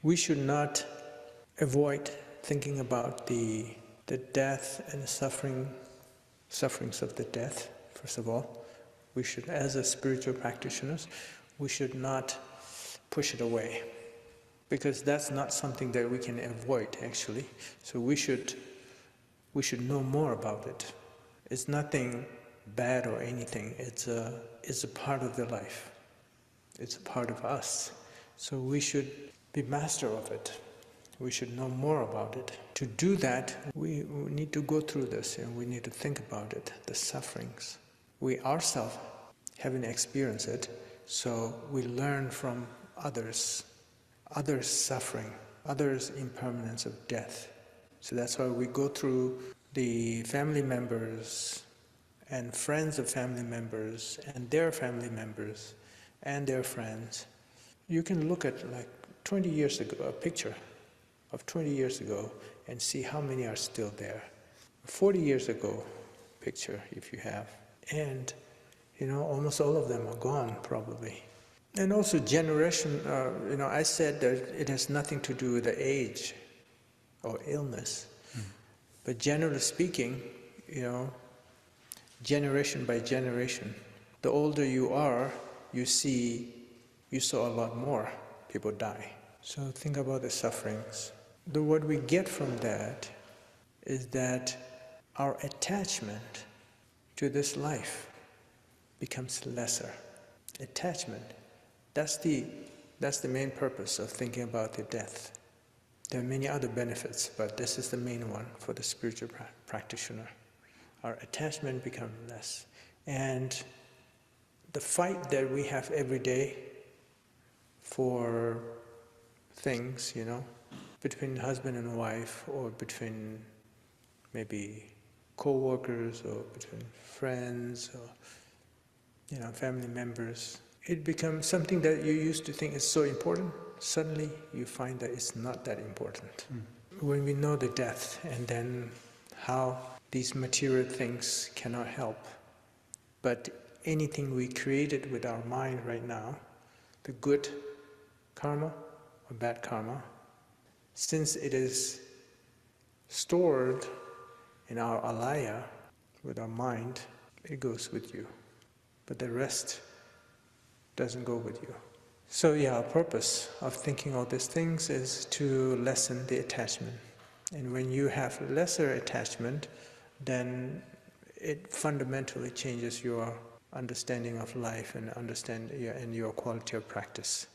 We should not avoid thinking about the death and the sufferings of the death, first of all. We should, as a spiritual practitioners, we should not push it away, because that's not something that we can avoid, actually. So we should know more about it. It's nothing bad or anything. It's a part of the life. It's a part of us. So we should be master of it. We should know more about it. To do that, we need to go through this, and we need to think about it, the sufferings. We ourselves haven't experienced it, so we learn from others' suffering, others' impermanence of death. So that's why we go through the family members and friends of family members and their family members and their friends. You can look at like 20 years ago, a picture of 20 years ago, and see how many are still there. 40 years ago picture, if you have. And, almost all of them are gone, probably. And also generation, I said that it has nothing to do with the age or illness. But generally speaking, generation by generation, the older you are, you saw a lot more people die. So think about the sufferings. What we get from that is that our attachment to this life becomes lesser. Attachment, that's the main purpose of thinking about the death. There are many other benefits, but this is the main one for the spiritual practitioner. Our attachment becomes less. And the fight that we have every day for things, between husband and wife, or between maybe co-workers, or between friends, or family members, it becomes something that you used to think is so important. Suddenly you find that it's not that important. When we know the death, and then how these material things cannot help, but anything we created with our mind right now, the good karma or bad karma, since it is stored in our alaya, with our mind, it goes with you. But the rest doesn't go with you. So our purpose of thinking all these things is to lessen the attachment. And when you have lesser attachment, then it fundamentally changes your understanding of life and your quality of practice.